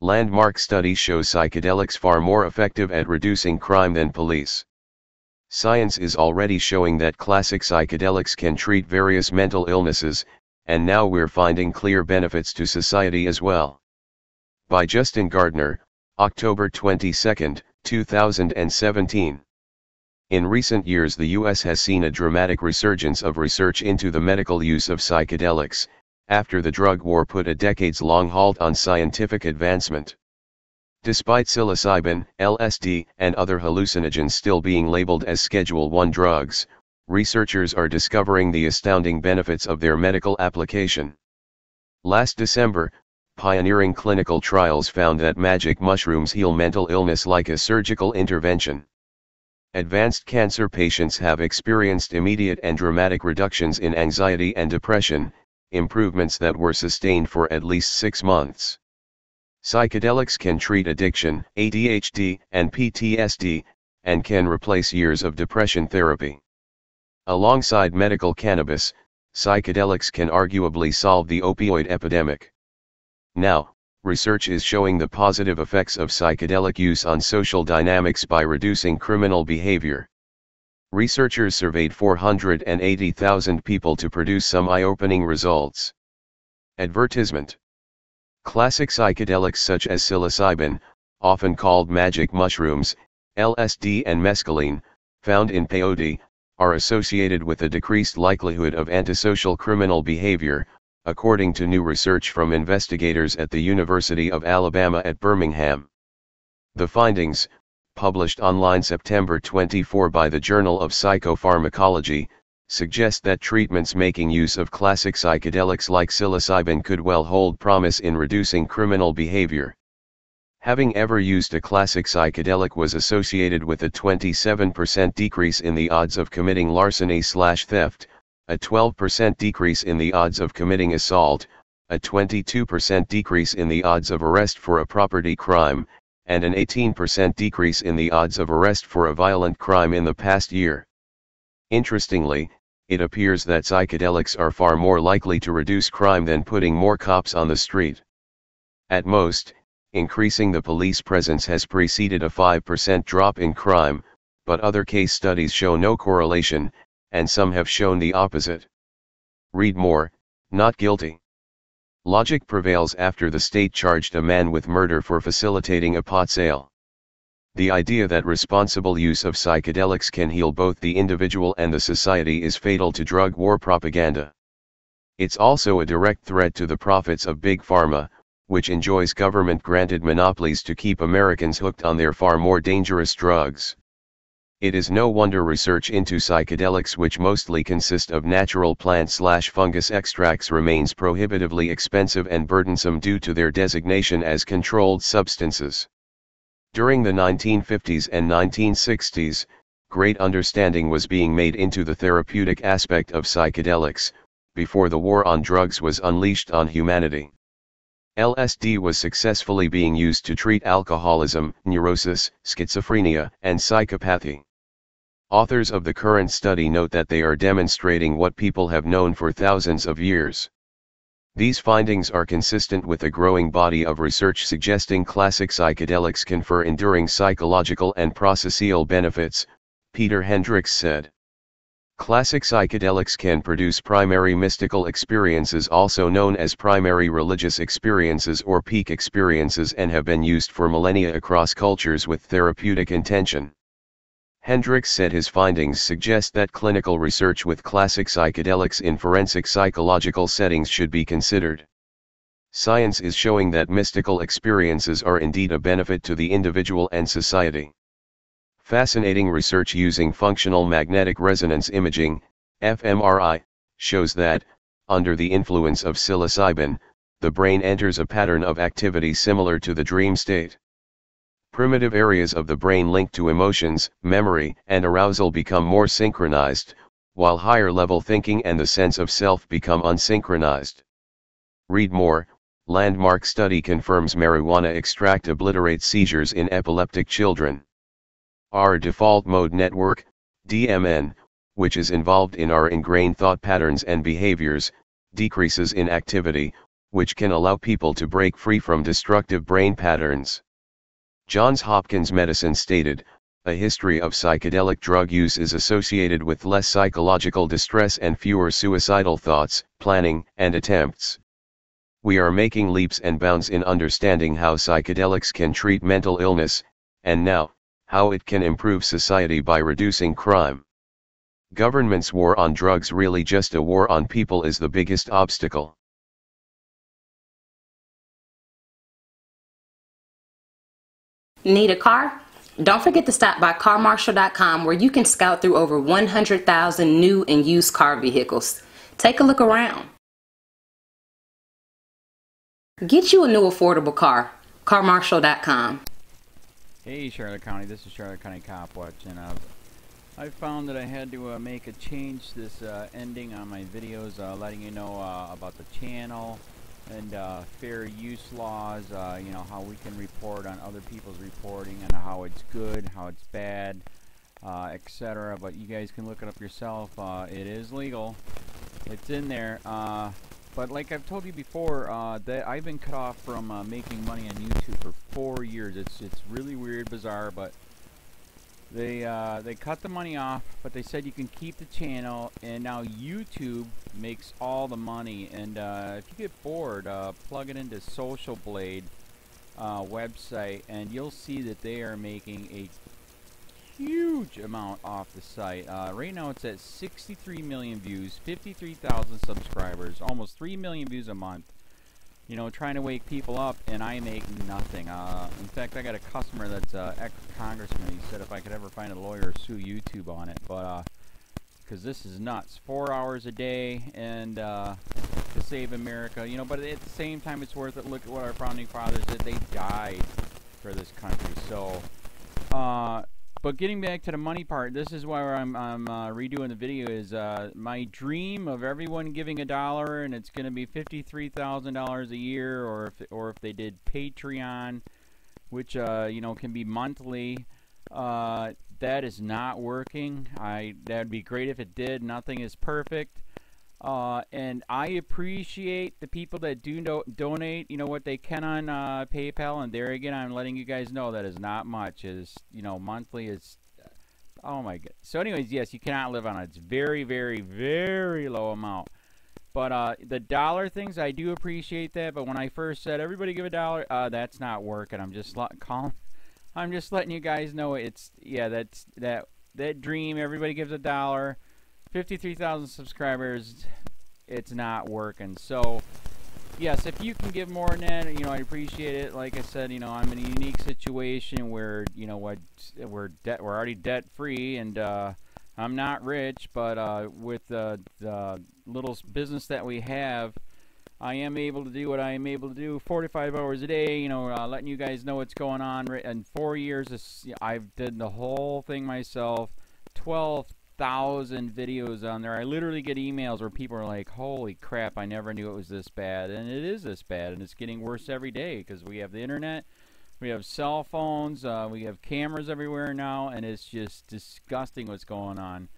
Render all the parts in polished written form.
Landmark study shows psychedelics far more effective at reducing crime than police. Science is already showing that classic psychedelics can treat various mental illnesses, and now we're finding clear benefits to society as well. By Justin Gardner, October 22, 2017. In recent years, the U.S. has seen a dramatic resurgence of research into the medical use of psychedelics, after the drug war put a decades-long halt on scientific advancement. Despite psilocybin, LSD, and other hallucinogens still being labeled as Schedule I drugs, researchers are discovering the astounding benefits of their medical application. Last December, pioneering clinical trials found that magic mushrooms heal mental illness like a surgical intervention. Advanced cancer patients have experienced immediate and dramatic reductions in anxiety and depression, improvements that were sustained for at least 6 months. Psychedelics can treat addiction, ADHD, and PTSD, and can replace years of depression therapy. Alongside medical cannabis, psychedelics can arguably solve the opioid epidemic. Now, research is showing the positive effects of psychedelic use on social dynamics by reducing criminal behavior. Researchers surveyed 480,000 people to produce some eye-opening results. Advertisement. Classic psychedelics such as psilocybin, often called magic mushrooms, LSD and mescaline, found in peyote, are associated with a decreased likelihood of antisocial criminal behavior, according to new research from investigators at the University of Alabama at Birmingham. The findings, published online September 24 by the Journal of Psychopharmacology, suggest that treatments making use of classic psychedelics like psilocybin could well hold promise in reducing criminal behavior. Having ever used a classic psychedelic was associated with a 27% decrease in the odds of committing larceny/theft, a 12% decrease in the odds of committing assault, a 22% decrease in the odds of arrest for a property crime, and an 18% decrease in the odds of arrest for a violent crime in the past year. Interestingly, it appears that psychedelics are far more likely to reduce crime than putting more cops on the street. At most, increasing the police presence has preceded a 5% drop in crime, but other case studies show no correlation, and some have shown the opposite. Read more. Not guilty. Logic prevails after the state charged a man with murder for facilitating a pot sale. The idea that responsible use of psychedelics can heal both the individual and the society is fatal to drug war propaganda. It's also a direct threat to the profits of Big Pharma, which enjoys government-granted monopolies to keep Americans hooked on their far more dangerous drugs. It is no wonder research into psychedelics, which mostly consist of natural plant/fungus extracts, remains prohibitively expensive and burdensome due to their designation as controlled substances. During the 1950s and 1960s, great understanding was being made into the therapeutic aspect of psychedelics, before the war on drugs was unleashed on humanity. LSD was successfully being used to treat alcoholism, neurosis, schizophrenia, and psychopathy. Authors of the current study note that they are demonstrating what people have known for thousands of years. These findings are consistent with a growing body of research suggesting classic psychedelics confer enduring psychological and processual benefits, Peter Hendricks said. Classic psychedelics can produce primary mystical experiences, also known as primary religious experiences or peak experiences, and have been used for millennia across cultures with therapeutic intention. Hendricks said his findings suggest that clinical research with classic psychedelics in forensic psychological settings should be considered. Science is showing that mystical experiences are indeed a benefit to the individual and society. Fascinating research using functional magnetic resonance imaging, fMRI, shows that, under the influence of psilocybin, the brain enters a pattern of activity similar to the dream state. Primitive areas of the brain linked to emotions, memory, and arousal become more synchronized, while higher-level thinking and the sense of self become unsynchronized. Read more. Landmark study confirms marijuana extract obliterates seizures in epileptic children. Our default mode network, DMN, which is involved in our ingrained thought patterns and behaviors, decreases in activity, which can allow people to break free from destructive brain patterns. Johns Hopkins Medicine stated, a history of psychedelic drug use is associated with less psychological distress and fewer suicidal thoughts, planning, and attempts. We are making leaps and bounds in understanding how psychedelics can treat mental illness, and now, how it can improve society by reducing crime. Government's war on drugs really just a war on people is the biggest obstacle. Need a car? Don't forget to stop by carmarshal.com where you can scout through over 100,000 new and used car vehicles. Take a look around. Get you a new affordable car. carmarshal.com. Hey Charlotte County, this is Charlotte County COPWATCH, and I found that I had to make a change this ending on my videos, letting you know about the channel and fair use laws, you know, how we can report on other people's reporting and how it's good, how it's bad, etc. But you guys can look it up yourself. It is legal. It's in there. But like I've told you before, that I've been cut off from making money on YouTube for 4 years. It's really weird, bizarre, but they cut the money off, but they said you can keep the channel, and now YouTube makes all the money. And if you get bored, plug it into Social Blade website, and you'll see that they are making a huge amount off the site. Right now it's at 63 million views, 53,000 subscribers, almost 3 million views a month. You know, trying to wake people up, and I make nothing. In fact, I got a customer that's ex-congressman. He said if I could ever find a lawyer, sue YouTube on it. But because this is nuts, 4 hours a day, and to save America. You know, but at the same time, it's worth it. Look at what our founding fathers did. They died for this country. So, but getting back to the money part, this is why I'm redoing the video. Is my dream of everyone giving $1, and it's going to be $53,000 a year, or if they did Patreon, which you know, can be monthly. That is not working. That'd be great if it did. Nothing is perfect. And I appreciate the people that do donate, you know, what they can on PayPal. And there again, I'm letting you guys know that is not much. Is, you know, monthly is, oh my god. So anyways, yes, you cannot live on it. It's very, very, very low amount. But the dollar things, I do appreciate that. But when I first said everybody give $1, that's not working. I'm just letting you guys know it's, yeah, that dream. Everybody gives $1. 53,000 subscribers, it's not working. So yes, if you can give more than that, you know, I appreciate it. Like I said, you know, I'm in a unique situation where, you know what, we're already debt free, and I'm not rich, but with the little business that we have, I am able to do what I am able to do 45 hours a day, you know, letting you guys know what's going on. In 4 years, I've did the whole thing myself. 12,000 videos on there. I literally get emails where people are like, holy crap, I never knew it was this bad. And it is this bad, and it's getting worse every day because we have the internet, we have cell phones, we have cameras everywhere now, and it's just disgusting what's going on.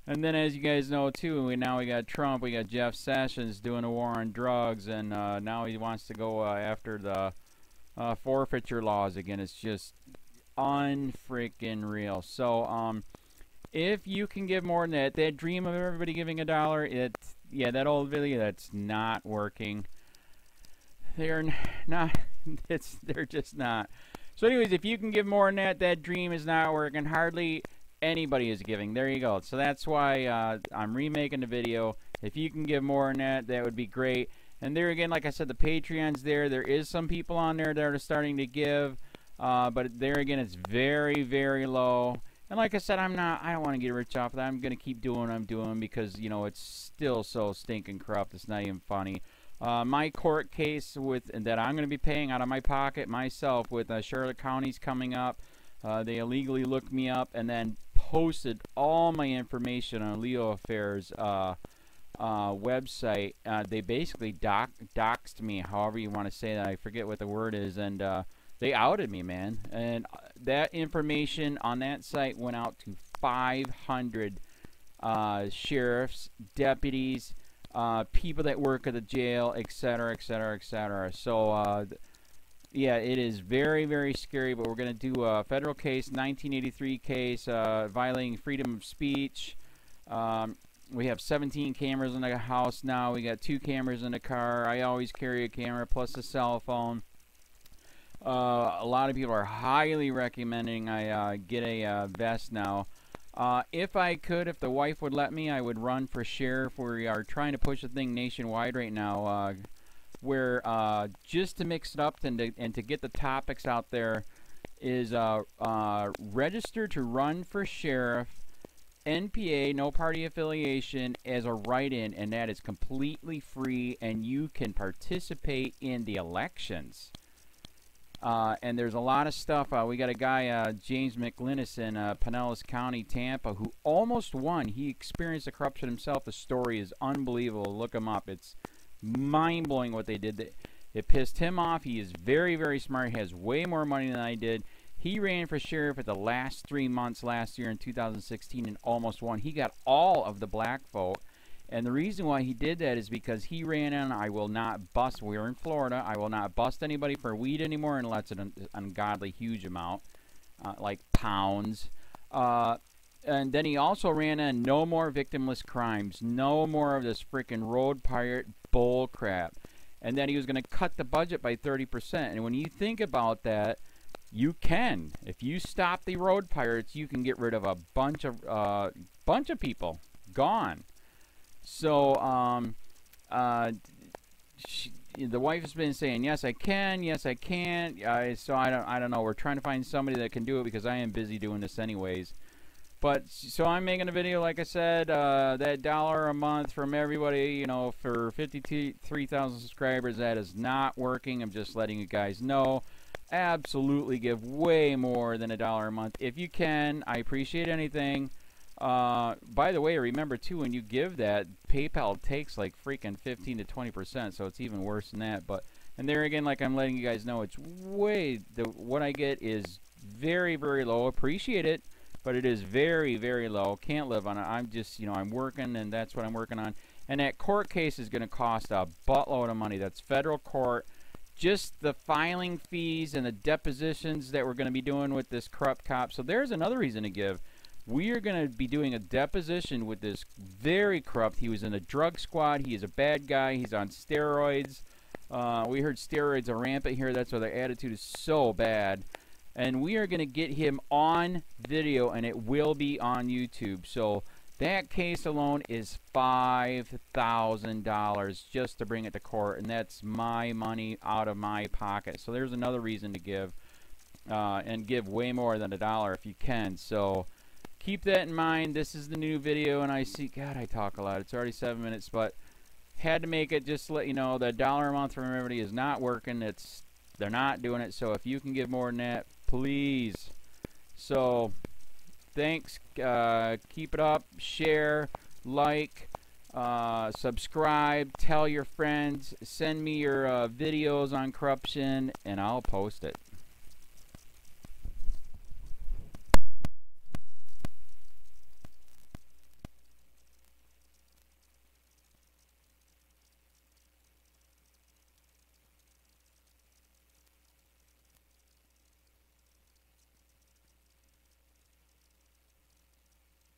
And then, as you guys know too, now we got Trump, we got Jeff Sessions doing a war on drugs, and now he wants to go after the forfeiture laws again. It's just unfreaking real. So if you can give more than that dream of everybody giving $1, yeah, that old video, that's not working. They're not, they're just not. So anyways, if you can give more than that dream is not working. Hardly anybody is giving. There you go. So that's why I'm remaking the video. If you can give more than that, that would be great. And there again, like I said, the Patreon's there. There is some people on there that are starting to give, but there again, it's very, very low. And like I said, I don't want to get rich off of that. I'm going to keep doing what I'm doing because, you know, it's still so stinking corrupt. It's not even funny. My court case that I'm going to be paying out of my pocket myself with Charlotte County's coming up. They illegally looked me up and then posted all my information on LEOAFFAIRS website. They basically doxed me, however you want to say that. I forget what the word is, and they outed me, man. And that information on that site went out to 500 sheriffs, deputies, people that work at the jail, etc., etc., etc. So, yeah, it is very, very scary, but we're going to do a federal case, 1983 case, violating freedom of speech. We have 17 cameras in the house now. We got 2 cameras in the car. I always carry a camera plus a cell phone. A lot of people are highly recommending I get a vest now. If I could, if the wife would let me, I would run for sheriff. We are trying to push the thing nationwide right now, where just to mix it up and to get the topics out there is register to run for sheriff, NPA, no party affiliation, as a write-in, and that is completely free, and you can participate in the elections. And there's a lot of stuff. We got a guy, James McLinnis in Pinellas County, Tampa, who almost won. He experienced the corruption himself. The story is unbelievable. Look him up. It's mind-blowing what they did. It pissed him off. He is very, very smart. He has way more money than I did. He ran for sheriff at the last 3 months last year in 2016 and almost won. He got all of the black vote. And the reason why he did that is because he ran on, I will not bust, we're in Florida, I will not bust anybody for weed anymore unless it's an ungodly huge amount, like pounds. And then he also ran on no more victimless crimes, no more of this freaking road pirate bull crap. And then he was going to cut the budget by 30%. And when you think about that, you can. If you stop the road pirates, you can get rid of a bunch of people. Gone. So, the wife has been saying, yes, I can, yes, I can't. So I don't know. We're trying to find somebody that can do it because I am busy doing this anyways. But, so I'm making a video, like I said, that $1 a month from everybody, you know, for 53,000 subscribers, that is not working. I'm just letting you guys know. Absolutely give way more than $1 a month. If you can, I appreciate anything. By the way, remember too, when you give that, PayPal takes like freaking 15 to 20%, so it's even worse than that. But, and there again, like I'm letting you guys know, it's way, what I get is very, very low. Appreciate it, but it is very, very low. Can't live on it. I'm just, you know, I'm working, and that's what I'm working on. And that court case is going to cost a buttload of money. That's federal court. Just the filing fees and the depositions that we're going to be doing with this corrupt cop. So there's another reason to give. We are going to be doing a deposition with this very corrupt. He was in a drug squad. He is a bad guy. He's on steroids. We heard steroids are rampant here. That's why their attitude is so bad. And we are going to get him on video, and it will be on YouTube. So that case alone is $5,000 just to bring it to court, and that's my money out of my pocket. So there's another reason to give, and give way more than $1 if you can. So keep that in mind. This is the new video, and I see, God, I talk a lot. It's already 7 minutes, but had to make it just to let you know that $1 a month from everybody is not working. They're not doing it. So if you can give more than that, please. So thanks. Keep it up. Share, like, subscribe, tell your friends, send me your videos on corruption, and I'll post it.